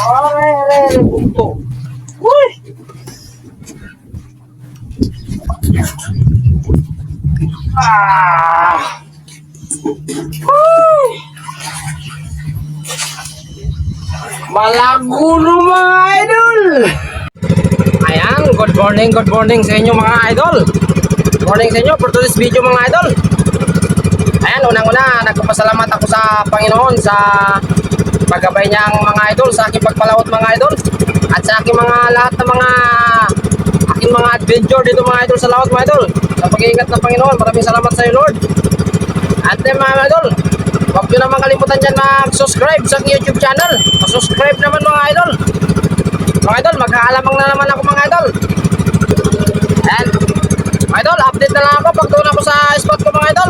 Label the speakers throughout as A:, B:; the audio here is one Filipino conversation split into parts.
A: Ay, bugto. Uy! Ah! Uy! Malagulo mga idol! Ayan, good morning sa inyo mga idol. Good morning sa inyo for today's video mga idol. Ayan, unang-una, nagpapasalamat ako sa Panginoon sa paggabay niyang mga idol, sa aking pagpalawat mga idol, at sa aking mga lahat ng aking mga adventure dito mga idol sa lahat mga idol. Sa pag-iingat ng Panginoon, maraming salamat sa iyo Lord. At mga idol, huwag nyo naman kalimutan dyan mag-subscribe sa aking YouTube channel. Mag-subscribe naman mga idol. Mga idol, maghaalamang na naman ako mga idol. And mga idol, update na lang ako pag doon ako sa spot ko mga idol.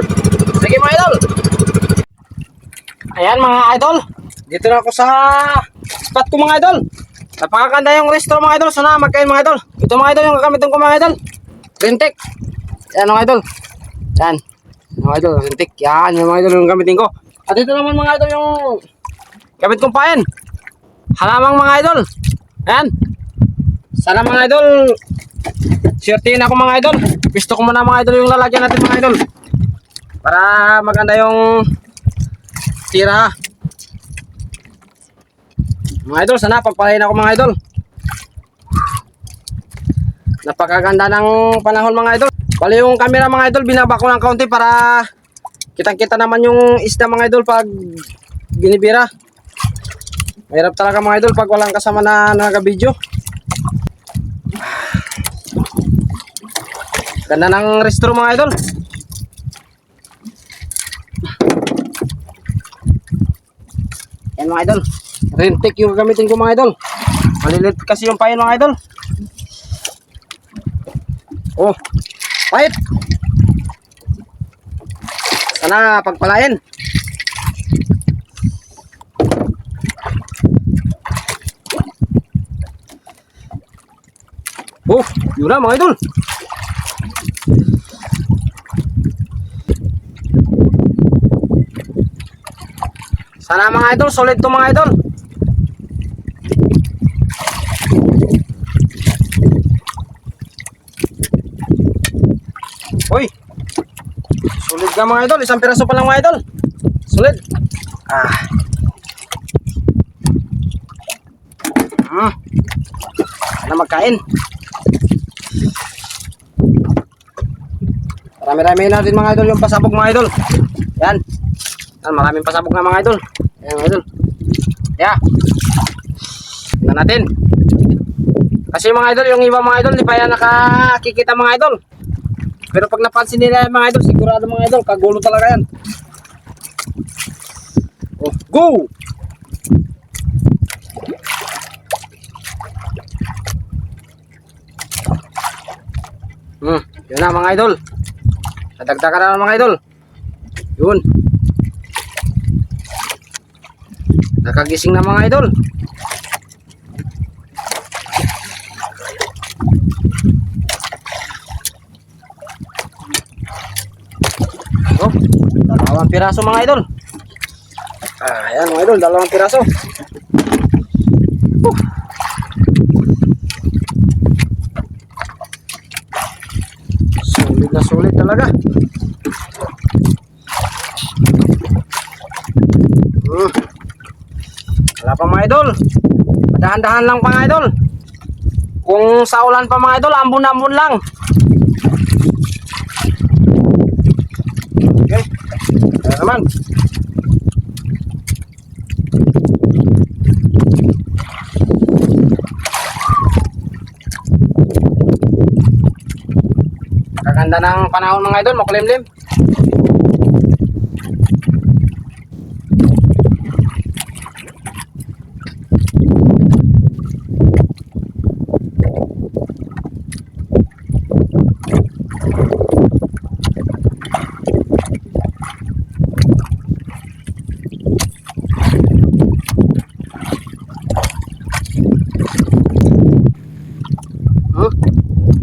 A: Sige mga idol. Ayan mga idol, dito na ako sa spot ko mga idol. Napakaganda yung resto mga idol. Sana magkain mga idol. Ito mga idol yung gagamitin ko mga idol. Rintek. Ayan mga idol. Ayan mga idol, rintek. Yan yung mga idol yung gamitin ko. At ito naman mga idol yung gamit kong pain. Halamang mga idol. Ayan. Sana mga idol, swertihin ako mga idol. Gusto ko muna mga idol yung lalagyan natin mga idol, para maganda yung tira. Mga idol, sana pagpalain ako mga idol. Napakaganda ng panahon mga idol. Bali yung camera mga idol, binaba ko ng kaunti para kitang-kita naman yung isda mga idol pag binibira. Mahirap talaga mga idol pag walang kasama na nag-video. Ganda ng restro mga idol. Yan mga idol, rintek yung gagamitin ko mga idol. Malilit kasi yung pain mga idol. Oh, pahit. Sana pagpalain. Oh, yun na mga idol. Sana mga idol, solid to mga idol. Uy, solid ka mga idol. Isang piraso pa lang mga idol. Solid. Sana magkain. Marami-rami na din mga idol yung pasabog mga idol. Yan. Yan, maraming pasabog na mga idol. Yan mga idol. Yeah. Tingnan natin. Kasi mga idol, yung iba mga idol, di pa yan nakakikita mga idol. Pero pag napansin nila mga idol, sigurado mga idol, kagulo talaga yan. Oh, go! Yun na mga idol. Nadagdagan na mga idol. Yun. Nakagising na mga idol. Oh, dalawang piraso mga idol. Ayan mga idol, dalawang piraso. Sulit na sulit talaga. Wala pa mga idol. Dahan-dahan lang pa mga idol. Kung sa ulan pa mga idol, ambon-ambon lang. Okay. Ayan naman. Kaganda ng panahon mga idol, makulimlim.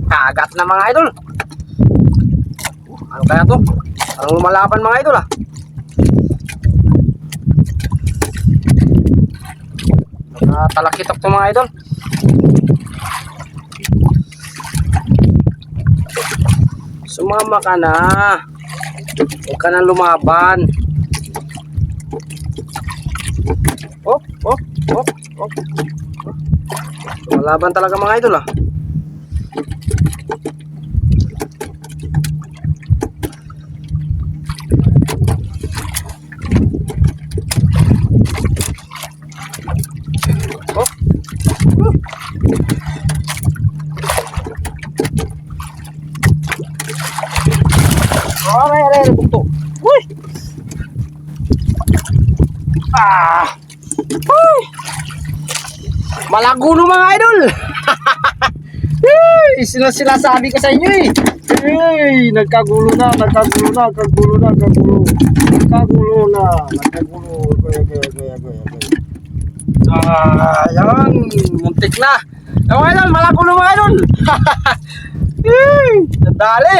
A: Kagat na mga idol. Ano kaya to? Parang lumalaban mga idol Talakitok to mga idol. Sumama ka na. Huwag ka na lumaban. Op, op, op, op. Malaban talaga mga idol ah. Oh. Aray, bukto. Uy. Uy. Malagulo mga idol. Sinasabi ko sa inyo eh. Nagkagulo na. Yan, muntik na. Mga idol, malagulo mga idol. Nadali.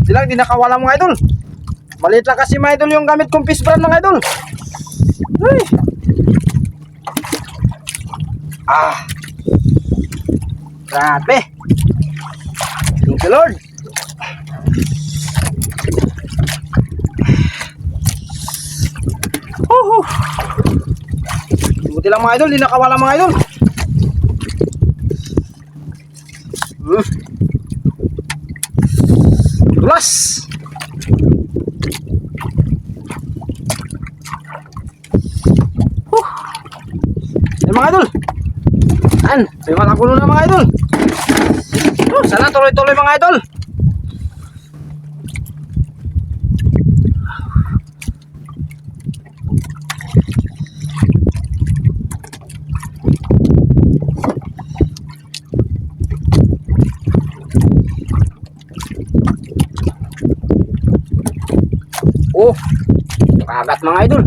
A: Di nakawala mga idol. Maliit lang kasi mga idol yung gamit kong fish brand mga idol. Grabe. Thank you Lord. Buti lang mga idol, di nakawala mga idol. Dulas. Mga idol. May malagulo na mga idol. Sana tuloy-tuloy mga idol. Kagat mga idol.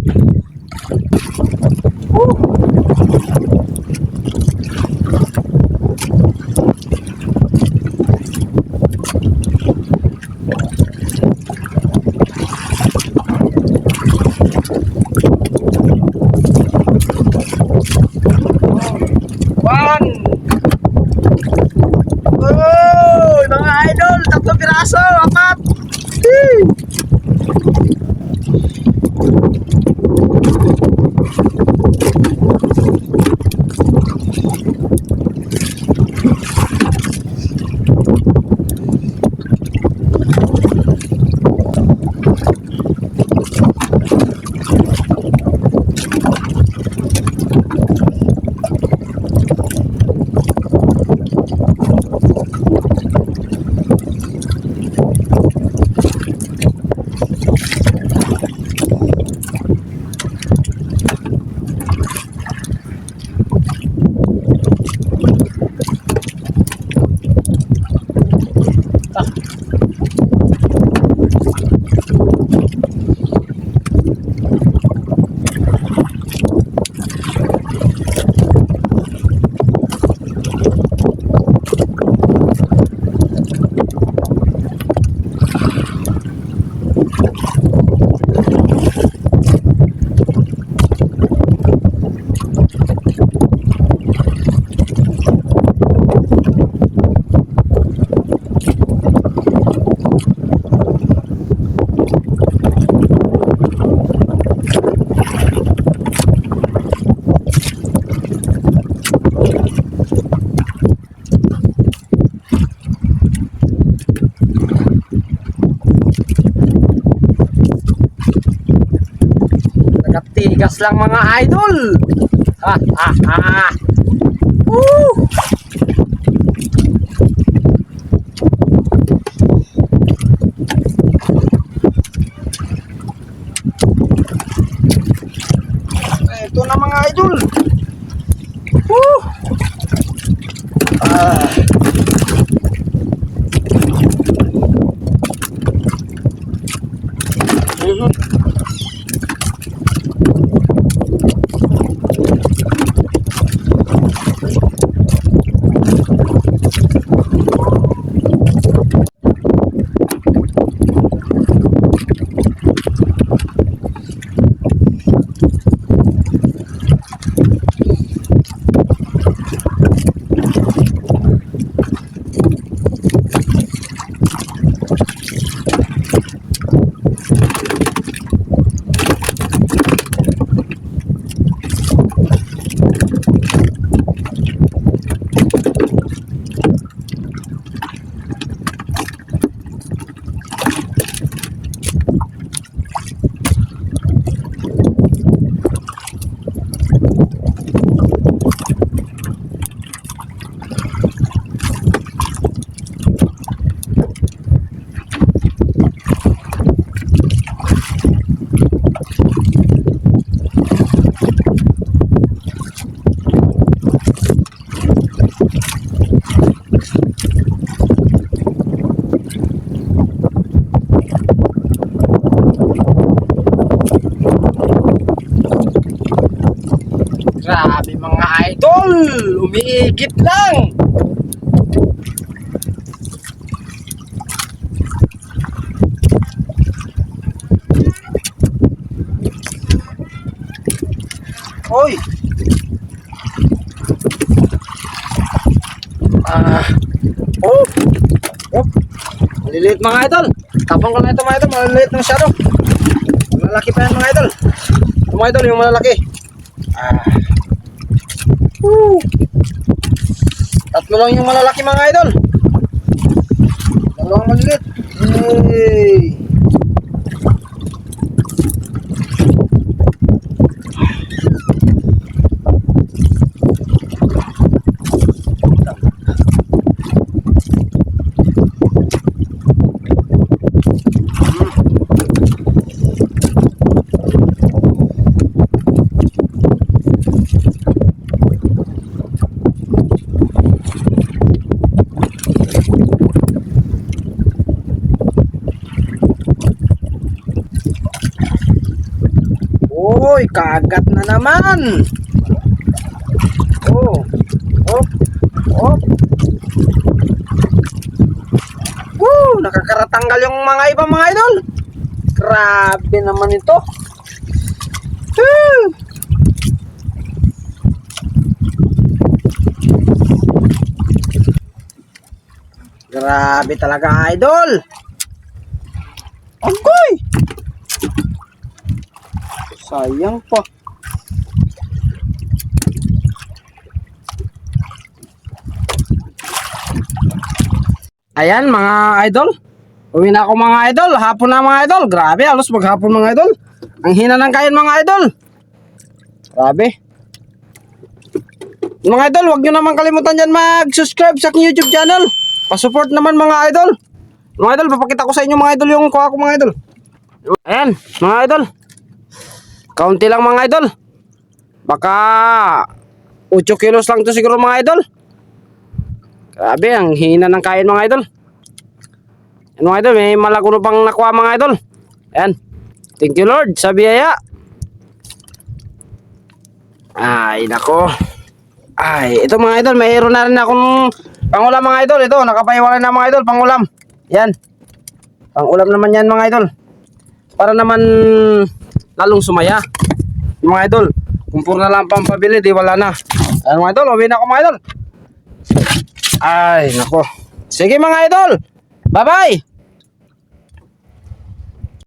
A: Mga idol, 3 piraso, 4. Tigas lang mga idol. Ito na mga idol. Grabe mga idol, umiigit lang. Hoy. Oh. Oh. Maliliit mga idol. Tapang ko na ito mga idol, maliliit na masyado. Malalaki pa yan mga idol. Ito mga idol, yung malalaki. Tatlo lang yung malalaki mga idol. Dalawang maliliit. Hey. Uy, kagat na naman. Oh. Oh. Oh. Nakakaratanggal yung mga ibang mga idol. Grabe naman ito. Grabe talaga idol. Agoy. Sayang pa. Ayan mga idol. Uwi na ako mga idol. Hapon na mga idol. Grabe, halos maghapon mga idol. Ang hina ng kain mga idol. Grabe. Mga idol, huwag nyo naman kalimutan dyan mag-subscribe sa aking YouTube channel. Pa-support naman mga idol. Mga idol, papakita ko sa inyo mga idol yung kuha ko mga idol. Ayan, mga idol. Kaunti lang mga idol. Baka 8 kilos lang to siguro mga idol. Grabe, ang hina ng kain mga idol. Ayan mga idol, may malaguno pang nakuha mga idol. Ayan. Thank you Lord sa biyaya. Ay, nako. Ay, ito mga idol, mayroon na rin akong pangulam mga idol. Ito, nakapahiwalay na mga idol, pangulam. Yan. Pangulam naman yan mga idol. Para naman lalong sumaya. Mga idol, kung puro na lang pampabili, di wala na. Ayan mga idol, uwi na ako mga idol. Ay, nako. Sige mga idol. Bye-bye.